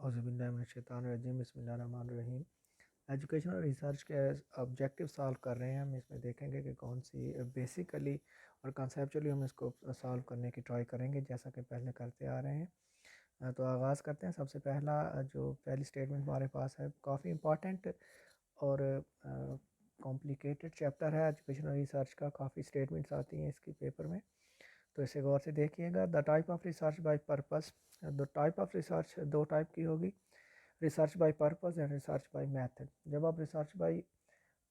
औज़ुबिल्लाहिमिनश्शैतानिर्रजीम बिस्मिल्लाहिर्रहमानिर्रहीम। Educational research के objective solve कर रहे हैं हम। इसमें देखेंगे कि कौन सी बेसिकली और कॉन्सेप्चुअली हम इसको सॉल्व करने की ट्राई करेंगे जैसा कि पहले करते आ रहे हैं। तो आगाज़ करते हैं। सबसे पहला जो पहली स्टेटमेंट हमारे पास है, काफ़ी इंपॉर्टेंट और कॉम्प्लिकेटेड चैप्टर है एजुकेशनल रिसर्च का। काफ़ी स्टेटमेंट्स आती हैं इसकी पेपर में, तो इसे गौर से देखिएगा। The type of research by purpose. The type of research दो टाइप की होगी, research by purpose and research by method. जब आप रिसर्च बाय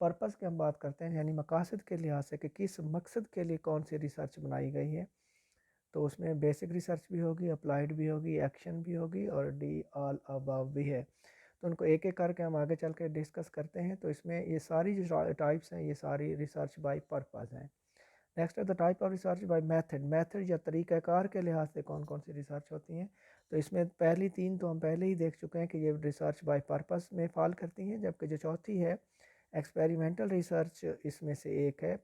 पर्पस की हम बात करते हैं, यानी मकासद के लिहाज से कि किस मकसद के लिए कौन सी रिसर्च बनाई गई है, तो उसमें बेसिक रिसर्च भी होगी, अप्लाइड भी होगी, एक्शन भी होगी और डी ऑल अबव भी है। तो उनको एक एक करके हम आगे चल के डिस्कस करते हैं। तो इसमें ये सारी जो टाइप्स हैं, ये सारी रिसर्च बाय पर्पस हैं। नेक्स्ट है the type of research by method. Method या तरीक़ाकार के लिहाज से कौन कौन सी रिसर्च होती हैं, तो इसमें पहली तीन तो हम पहले ही देख चुके हैं कि ये रिसर्च बाय पर्पस में फॉल करती हैं, जबकि जो चौथी है एक्सपेरिमेंटल रिसर्च इसमें से एक है।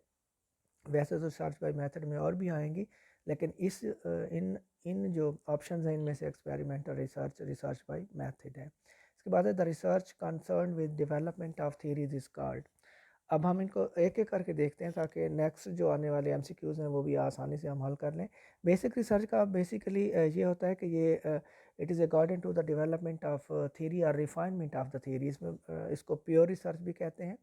वैसे तो रिसर्च बाय मेथड में और भी आएंगी, लेकिन इन इन जो ऑप्शन हैं इनमें से experimental research research by method है। इसके बाद है the research concern with development of theories is called. अब हम इनको एक एक करके देखते हैं ताकि नेक्स्ट जो आने वाले एमसीक्यूज़ हैं वो भी आसानी से हम हल कर लें। बेसिक रिसर्च का बेसिकली ये होता है कि ये it is according to the development of theory और रिफाइनमेंट ऑफ द थ्योरी। इसमें इसको प्योर रिसर्च भी कहते हैं,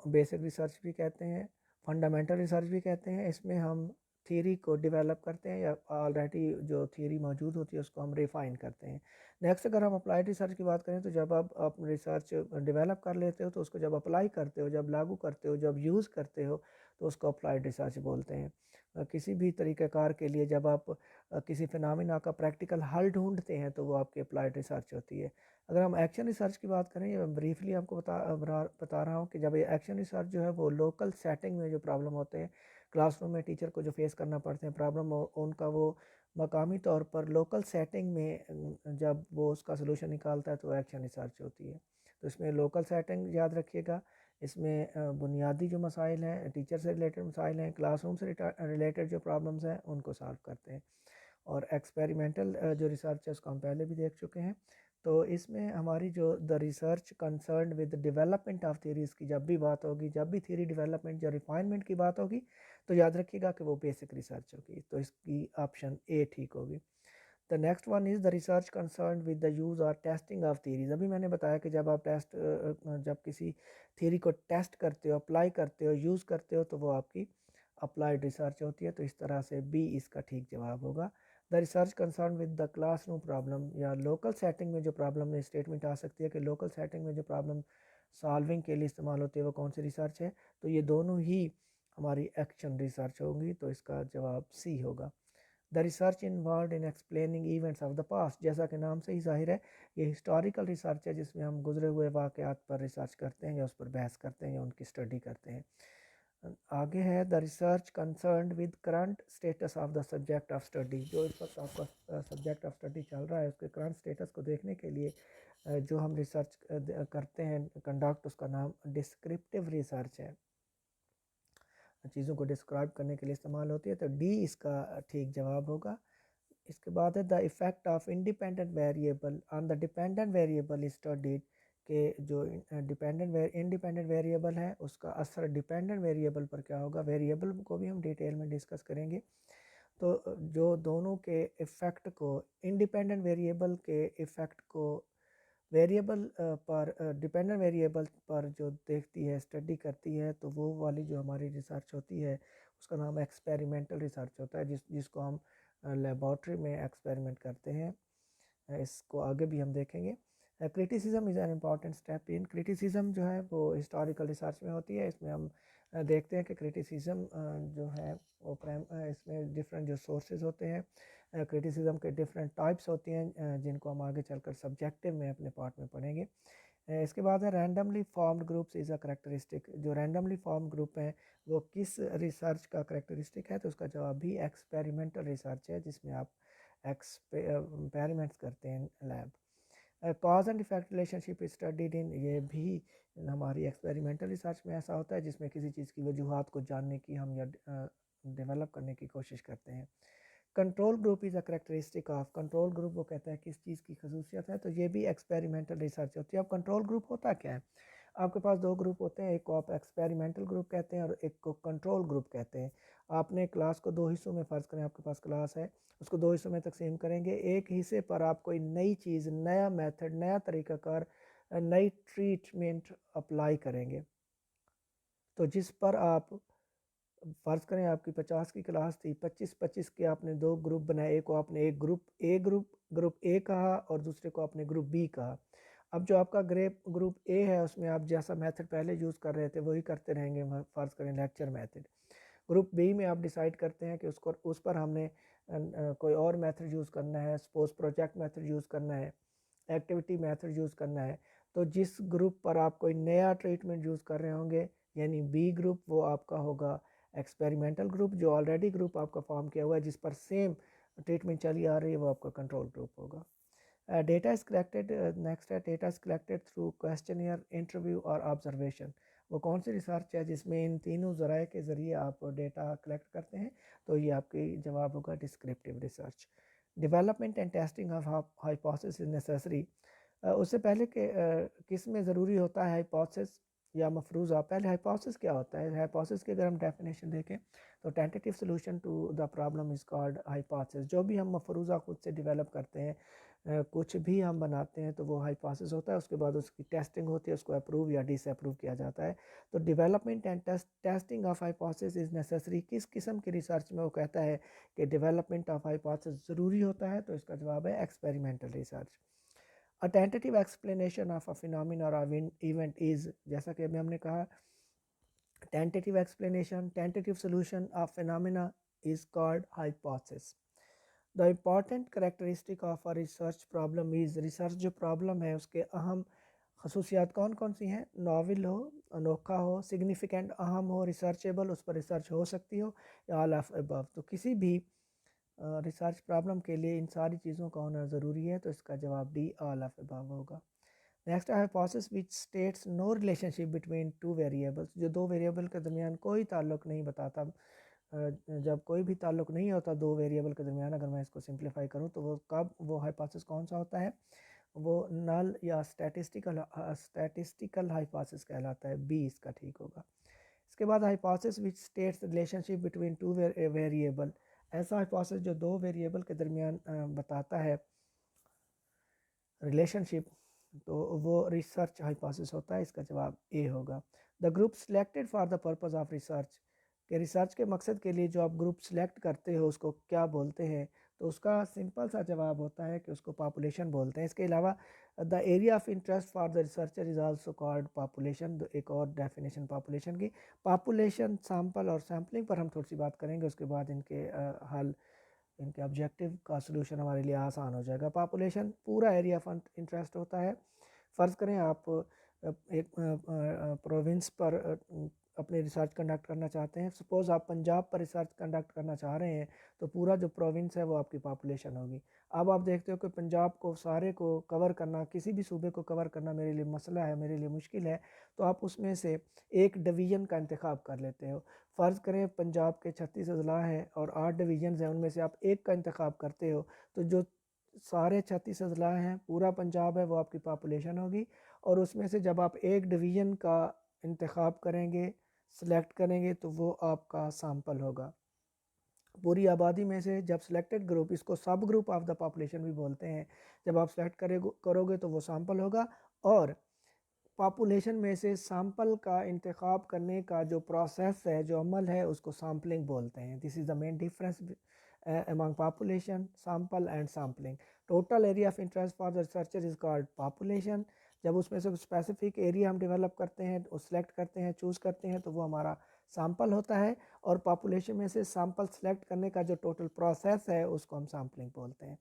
बेसिक रिसर्च भी कहते हैं, फंडामेंटल रिसर्च भी कहते हैं। इसमें हम थ्योरी को डेवलप करते हैं या ऑलरेडी जो थ्योरी मौजूद होती है उसको हम रिफ़ाइन करते हैं। नेक्स्ट अगर हम अप्लाइड रिसर्च की बात करें, तो जब आप रिसर्च डेवलप कर लेते हो तो उसको जब अप्लाई करते हो, जब लागू करते हो, जब यूज़ करते हो, तो उसको अप्लाइड रिसर्च बोलते हैं। किसी भी तरीक़ाकार के लिए जब आप किसी फिनोमेना का प्रैक्टिकल हल ढूंढते हैं तो वो आपकी अप्लाइड रिसर्च होती है। अगर हम एक्शन रिसर्च की बात करें, ये ब्रीफली आपको बता रहा हूँ कि जब ये एक्शन रिसर्च जो है वो लोकल सेटिंग में जो प्रॉब्लम होते हैं, क्लासरूम में टीचर को जो फेस करना पड़ते हैं प्रॉब्लम, उनका वो मकामी तौर पर लोकल सेटिंग में जब वो उसका सलूशन निकालता है तो एक्शन रिसर्च होती है। तो इसमें लोकल सेटिंग याद रखिएगा। इसमें बुनियादी जो मसाइल हैं, टीचर से रिलेटेड मसाइल हैं, क्लासरूम से रिलेटेड जो प्रॉब्लम्स हैं उनको सॉल्व करते हैं। और एक्सपेरिमेंटल जो रिसर्च है उसको हम पहले भी देख चुके हैं। तो इसमें हमारी जो the research concern with development of theories की जब भी बात होगी, जब भी थ्योरी डेवलपमेंट या रिफाइनमेंट की बात होगी, तो याद रखिएगा कि वो बेसिक रिसर्च होगी। तो इसकी ऑप्शन ए ठीक होगी। The next one is the research concern with the use और टेस्टिंग ऑफ थ्योरीज। अभी मैंने बताया कि जब आप जब किसी थ्योरी को टेस्ट करते हो, अप्लाई करते हो, यूज़ करते हो, तो वो आपकी अप्लाइड रिसर्च होती है। तो इस तरह से बी इसका ठीक जवाब होगा। The research concern with the classroom problem या लोकल सेटिंग में जो प्रॉब्लम में स्टेटमेंट आ सकती है कि लोकल सेटिंग में जो प्रॉब्लम सॉल्विंग के लिए इस्तेमाल होती है वो कौन सी रिसर्च है, तो ये दोनों ही हमारी एक्शन रिसर्च होंगी। तो इसका जवाब सी होगा। The research involve in explaining events of the past. जैसा कि नाम से ही जाहिर है, ये हिस्टोरिकल रिसर्च है जिसमें हम गुजरे हुए वाक़यात पर रिसर्च करते हैं या उस पर बहस करते हैं या उनकी स्टडी करते हैं। आगे है the research concerned with current status of the subject of study. जो इस वक्त आपका सब्जेक्ट ऑफ स्टडी चल रहा है उसके करंट स्टेटस को देखने के लिए जो हम रिसर्च करते हैं कंडक्ट, उसका नाम डिस्क्रिप्टिव रिसर्च है। चीज़ों को डिस्क्राइब करने के लिए इस्तेमाल होती है। तो डी इसका ठीक जवाब होगा। इसके बाद है the effect of independent variable on the dependent variable is studied. के जो इंडिपेंडेंट वेरिएबल है उसका असर डिपेंडेंट वेरिएबल पर क्या होगा। वेरिएबल को भी हम डिटेल में डिस्कस करेंगे। तो जो दोनों के इफ़ेक्ट को, इंडिपेंडेंट वेरिएबल के इफ़ेक्ट को वेरिएबल पर डिपेंडेंट वेरिएबल पर जो देखती है, स्टडी करती है, तो वो वाली जो हमारी रिसर्च होती है उसका नाम एक्सपेरिमेंटल रिसर्च होता है, जिसको हम लेबॉर्ट्री में एक्सपेरिमेंट करते हैं। इसको आगे भी हम देखेंगे। Criticism is an important step in. Criticism जो है वो हिस्टोरिकल रिसर्च में होती है। इसमें हम देखते हैं कि क्रिटिसिज्म जो है वो इसमें डिफरेंट जो सोर्सेज होते हैं, क्रिटिसिज्म के डिफरेंट टाइप्स होती हैं जिनको हम आगे चलकर सब्जेक्टिव में अपने पार्ट में पढ़ेंगे। इसके बाद है randomly formed groups is a characteristic. जो रैंडमली फॉर्म ग्रुप हैं वो किस रिसर्च का करेक्टरिस्टिक है, तो उसका जवाब भी एक्सपेरिमेंटल रिसर्च है जिसमें आप एक्सपेरिमेंट्स करते हैं lab. Cause and effect relationship studied in. ये भी हमारी एक्सपेरिमेंटल रिसर्च में ऐसा होता है जिसमें किसी चीज़ की वजूहात को जानने की हम या डेवलप करने की कोशिश करते हैं। Control group is a characteristic of, control group वो कहता है किस चीज़ की खसूसियत है, तो ये भी एक्सपेरिमेंटल रिसर्च होती है। अब कंट्रोल ग्रुप होता क्या है? आपके पास दो ग्रुप होते हैं, एक को आप एक्सपेरिमेंटल ग्रुप कहते हैं और एक को कंट्रोल ग्रुप कहते हैं। आपने क्लास को दो हिस्सों में, फ़र्ज़ करें आपके पास क्लास है, उसको दो हिस्सों में तकसीम करेंगे। एक हिस्से पर आप कोई नई चीज़, नया मेथड, नया तरीक़ाकार, नई ट्रीटमेंट अप्लाई करेंगे। तो जिस पर आप, फ़र्ज़ करें आपकी 50 की क्लास थी, 25-25 के आपने दो ग्रुप बनाए। एक को आपने एक ग्रुप ए कहा और दूसरे को आपने ग्रुप बी कहा। अब जो आपका ग्रुप ए है उसमें आप जैसा मेथड पहले यूज़ कर रहे थे वही करते रहेंगे, फ़र्ज़ करें लेक्चर मेथड। ग्रुप बी में आप डिसाइड करते हैं कि उसको, उस पर हमने कोई और मेथड यूज़ करना है, सपोज़ प्रोजेक्ट मेथड यूज़ करना है, एक्टिविटी मेथड यूज़ करना है। तो जिस ग्रुप पर आप कोई नया ट्रीटमेंट यूज़ कर रहे होंगे, यानी बी ग्रुप, वो आपका होगा एक्सपेरिमेंटल ग्रुप। जो ऑलरेडी ग्रुप आपका फॉर्म किया हुआ है जिस पर सेम ट्रीटमेंट चली आ रही है, वो आपका कंट्रोल ग्रुप होगा। डेटा इज़ कलेक्टेड, नेक्स्ट है, data is collected through questionnaire, interview और ऑब्जर्वेशन। वो कौन सी रिसर्च है जिसमें इन तीनों ज़राए के ज़रिए आप डेटा कलेक्ट करते हैं? तो ये आपकी जवाब होगा descriptive research. Development and testing of hypothesis is necessary. उससे पहले कि किस में ज़रूरी होता है हाइपोथेसिस या मफरूज़ा? पहले हाइपोथेसिस क्या होता है? हाइपोथेसिस की अगर हम डेफिनेशन देखें तो tentative solution to the problem is called hypothesis. जो भी हम मफरूज़ा खुद से डेवलप करते हैं, कुछ भी हम बनाते हैं, तो वो हाइपोथेसिस होता है। उसके बाद उसकी टेस्टिंग होती है, उसको अप्रूव या डिसअप्रूव किया जाता है। तो development and testing of hypothesis is necessary. किस किस्म की रिसर्च में वो कहता है कि डेवलपमेंट ऑफ हाइपोथेसिस ज़रूरी होता है? तो इसका जवाब है experimental research. A tentative explanation of a phenomena और इवेंट इज़, जैसा कि अभी हमने कहा, tentative explanation, tentative solution of phenomena is called hypothesis. The important characteristic of a research problem is, research जो प्रॉब्लम है उसके अहम खसूसियात कौन कौन सी हैं? नावल हो, अनोखा हो, सिग्निफिकेंट, अहम हो, रिसर्चेबल, उस पर रिसर्च हो सकती हो, या ऑल ऑफ अबव। तो किसी भी रिसर्च प्रॉब्लम के लिए इन सारी चीज़ों का होना ज़रूरी है, तो इसका जवाब डी, ऑल ऑफ अबव होगा। नेक्स्ट है hypothesis which states no relationship between two variables. जो दो वेरिएबल के दरमियान कोई ताल्लुक नहीं बताता। जब कोई भी ताल्लुक नहीं होता दो वेरिएबल के दरमियान, अगर मैं इसको सिंप्लीफाई करूँ, तो वो कब, वो हाइपोथेसिस कौन सा होता है? वो नल या स्टैटिस्टिकल हाइपोथेसिस कहलाता है। बी इसका ठीक होगा। इसके बाद hypothesis which states relationship between two variable. ऐसा हाइपोथेसिस जो दो वेरिएबल के दरमियान बताता है रिलेशनशिप, तो वो रिसर्च हाइपोथेसिस होता है। इसका जवाब ए होगा। The group selected for the purpose of research, के रिसर्च के मकसद के लिए जो आप ग्रुप सिलेक्ट करते हो उसको क्या बोलते हैं? तो उसका सिंपल सा जवाब होता है कि उसको पॉपुलेशन बोलते हैं। इसके अलावा the area of interest for the researcher is also called population. एक और डेफिनेशन पॉपुलेशन की, पॉपुलेशन, सैंपल और सैम्पलिंग पर हम थोड़ी सी बात करेंगे, उसके बाद इनके हल, इनके ऑब्जेक्टिव का सलूशन हमारे लिए आसान हो जाएगा। पॉपुलेशन पूरा एरिया ऑफ इंटरेस्ट होता है। फ़र्ज़ करें आप एक प्रोविंस पर अपनी रिसर्च कंडक्ट करना चाहते हैं। सपोज़ आप पंजाब पर रिसर्च कंडक्ट करना चाह रहे हैं, तो पूरा जो प्रोविंस है वो आपकी पॉपुलेशन होगी। अब आप देखते हो कि पंजाब को सारे को कवर करना, किसी भी सूबे को कवर करना मेरे लिए मसला है, मेरे लिए मुश्किल है, तो आप उसमें से एक डिवीज़न का इंतखाब कर लेते हो। फ़र्ज़ करें पंजाब के 36 अज़ला हैं और 8 डिवीज़न्स हैं, उनमें से आप एक का इंतखाब करते हो, तो जो सारे 36 अज़ला हैं, पूरा पंजाब है, वो आपकी पॉपुलेशन होगी। और उसमें से जब आप एक डिवीज़न का इंतखाब करेंगे, सेलेक्ट करेंगे, तो वो आपका सैंपल होगा। पूरी आबादी में से जब सिलेक्टेड ग्रुप, इसको सब ग्रुप ऑफ द पॉपुलेशन भी बोलते हैं, जब आप सेलेक्ट करोगे तो वो सैंपल होगा। और पॉपुलेशन में से सैंपल का इंतखाब करने का जो प्रोसेस है, जो अमल है, उसको सैम्पलिंग बोलते हैं। This is the main difference among population, sample and sampling. Total area of interest for the researcher is called population. जब उसमें से स्पेसिफिक एरिया हम डेवलप करते हैं, वो सिलेक्ट करते हैं, चूज़ करते हैं, तो वो हमारा सैंपल होता है। और पॉपुलेशन में से सैंपल सेलेक्ट करने का जो टोटल प्रोसेस है उसको हम सैम्पलिंग बोलते हैं।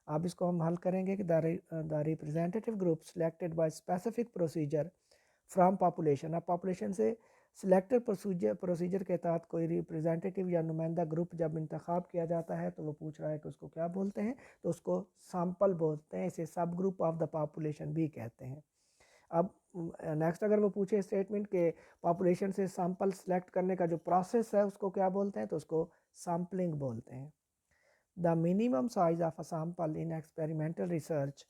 अब इसको हम हल करेंगे कि the representative group selected by specific procedure from population. अब पॉपुलेशन से सिलेक्टेड प्रोसीजर के तहत कोई रिप्रेजेंटेटिव या नुमाइंदा ग्रुप जब इंतखाब किया जाता है, तो वो पूछ रहा है कि उसको क्या बोलते हैं, तो उसको सैंपल बोलते हैं। इसे सब ग्रुप ऑफ द पॉपुलेशन भी कहते हैं। अब नेक्स्ट अगर वो पूछे स्टेटमेंट के पॉपुलेशन से सैंपल सेलेक्ट करने का जो प्रोसेस है उसको क्या बोलते हैं, तो उसको सैम्पलिंग बोलते हैं। The minimum size of a sample in experimental research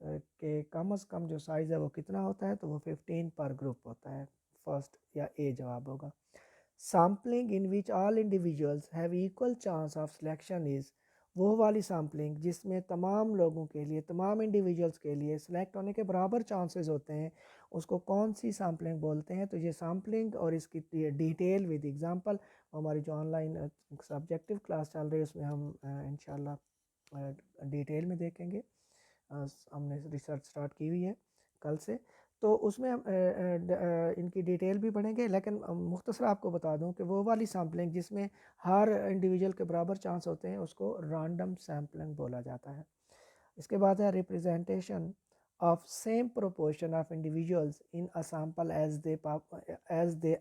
के कम अज़ कम जो साइज़ है वो कितना होता है, तो वो 15 पर ग्रुप होता है। फर्स्ट या ए जवाब होगा। Sampling in which all individuals have equal chance of selection is, वो वाली सैम्पलिंग जिसमें तमाम लोगों के लिए, तमाम इंडिविजुअल्स के लिए सिलेक्ट होने के बराबर चांसेस होते हैं, उसको कौन सी सैम्पलिंग बोलते हैं? तो ये सैम्पलिंग और इसकी डिटेल विद एग्जांपल हमारी जो ऑनलाइन सब्जेक्टिव क्लास चल रही है उसमें हम इंशाल्लाह डिटेल में देखेंगे। हमने रिसर्च स्टार्ट की हुई है कल से, तो उसमें हम इनकी डिटेल भी पढ़ेंगे, लेकिन मुख्तसर आपको बता दूं कि वो वाली सैम्पलिंग जिसमें हर इंडिविजुअल के बराबर चांस होते हैं उसको रैंडम सैम्पलिंग बोला जाता है। इसके बाद है representation of same proportion of individuals in a sample as they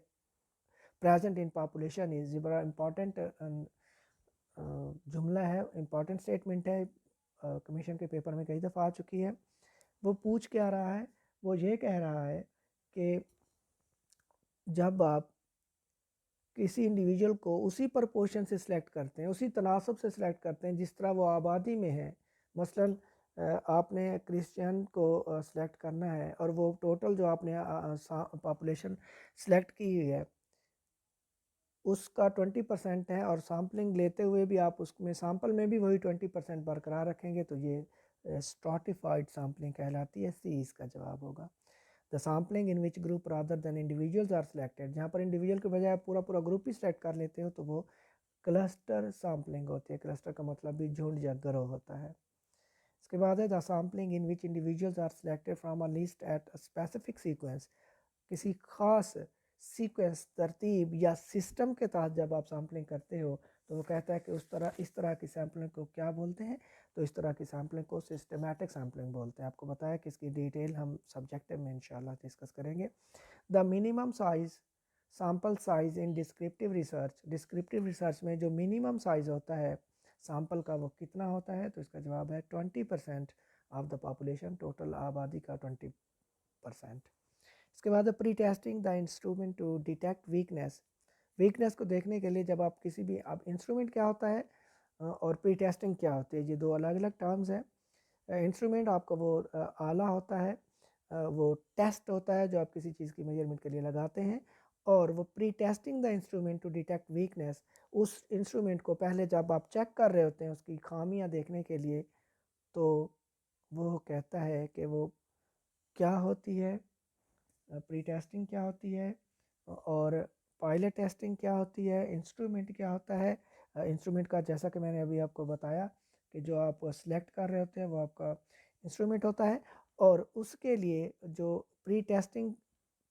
present in population is, ये बड़ा इम्पॉर्टेंट जुमला है, इम्पॉर्टेंट स्टेटमेंट है, कमीशन के पेपर में कई दफ़ा आ चुकी है। वो पूछ क्या रहा है? वो ये कह रहा है कि जब आप किसी इंडिविजुअल को उसी प्रपोर्शन से सिलेक्ट करते हैं, उसी तनासब से सिलेक्ट करते हैं जिस तरह वो आबादी में है, मसलन आपने क्रिश्चियन को सिलेक्ट करना है और वो टोटल जो आपने पॉपुलेशन सिलेक्ट की हुई है उसका 20% है और सैम्पलिंग लेते हुए भी आप उसमें सैम्पल में भी वही 20% बरकरार रखेंगे, तो ये स्ट्राटिफाइड सैम्पलिंग कहलाती है। सी इसका जवाब होगा। The sampling in which group rather than individuals are selected, जहाँ पर इंडिविजुअल के बजाय पूरा पूरा ग्रुप ही सिलेक्ट कर लेते हो तो वो क्लस्टर सैम्पलिंग होती है। क्लस्टर का मतलब भी झुंड या गिरोह होता है। इसके बाद है the sampling in which individuals are selected from a list at a specific sequence, किसी ख़ास सीक्वेंस तरतीब या सिस्टम के तहत जब आप सैम्पलिंग करते हो तो वो कहता है कि इस तरह की सैम्पलिंग को क्या बोलते हैं? तो इस तरह की सैम्पलिंग को सिस्टमैटिक सैम्पलिंग बोलते हैं। आपको बताया कि इसकी डिटेल हम सब्जेक्टिव में इंशाल्लाह डिस्कस करेंगे। The minimum size sample size in descriptive research में जो मिनिमम साइज़ होता है सैम्पल का वो कितना होता है? तो इसका जवाब है 20% ऑफ द पॉपुलेशन, टोटल आबादी का 20%। इसके बाद pre testing the instrument to detect weakness, weakness को देखने के लिए जब आप किसी भी, अब इंस्ट्रूमेंट क्या होता है और प्री टेस्टिंग क्या होती है, ये दो अलग अलग टर्म्स हैं। इंस्ट्रूमेंट आपका वो आला होता है, वो टेस्ट होता है जो आप किसी चीज़ की मेजरमेंट के लिए लगाते हैं, और वो pre testing the instrument to detect weakness, उस इंस्ट्रूमेंट को पहले जब आप चेक कर रहे होते हैं उसकी खामियां देखने के लिए, तो वो कहता है कि वो क्या होती है, प्री टेस्टिंग क्या होती है और पायलट टेस्टिंग क्या होती है, इंस्ट्रूमेंट क्या होता है। इंस्ट्रूमेंट का जैसा कि मैंने अभी आपको बताया कि जो आप सिलेक्ट कर रहे होते हैं वो आपका इंस्ट्रूमेंट होता है, और उसके लिए जो प्री टेस्टिंग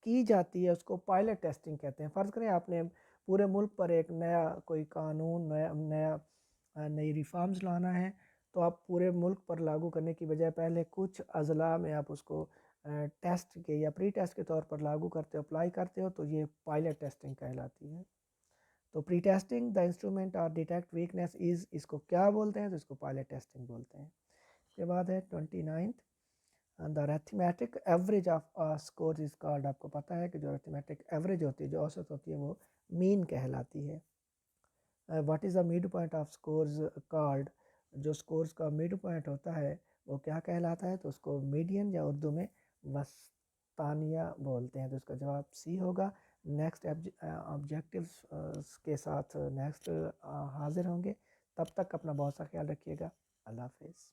की जाती है उसको पायलट टेस्टिंग कहते हैं। फ़र्ज़ करें आपने पूरे मुल्क पर एक नया कोई कानून, नया नया नई रिफॉर्म्स लाना है, तो आप पूरे मुल्क पर लागू करने की बजाय पहले कुछ अज़ला में आप उसको टेस्ट के या प्री टेस्ट के तौर पर लागू करते हो, अप्लाई करते हो, तो ये पायलट टेस्टिंग कहलाती है। तो प्री टेस्टिंग द इंस्ट्रूमेंट और डिटेक्ट वीकनेस इज़, इसको क्या बोलते हैं? तो इसको पायलट टेस्टिंग बोलते हैं। इसके बाद है 29th, the arithmetic average off score is called, आपको पता है कि जो अरिथमेटिक एवरेज होती है, जो औसत होती है, वो मीन कहलाती है। What is the mid point of scores called, जो स्कोर्स का मिड पॉइंट होता है वो क्या कहलाता है? तो उसको मीडियन या उर्दू में वस्तानिया बोलते हैं। तो इसका जवाब सी होगा। नेक्स्ट ऑब्जेक्टिव्स के साथ नेक्स्ट हाजिर होंगे, तब तक अपना बहुत सा ख्याल रखिएगा। अल्लाह हाफिज़।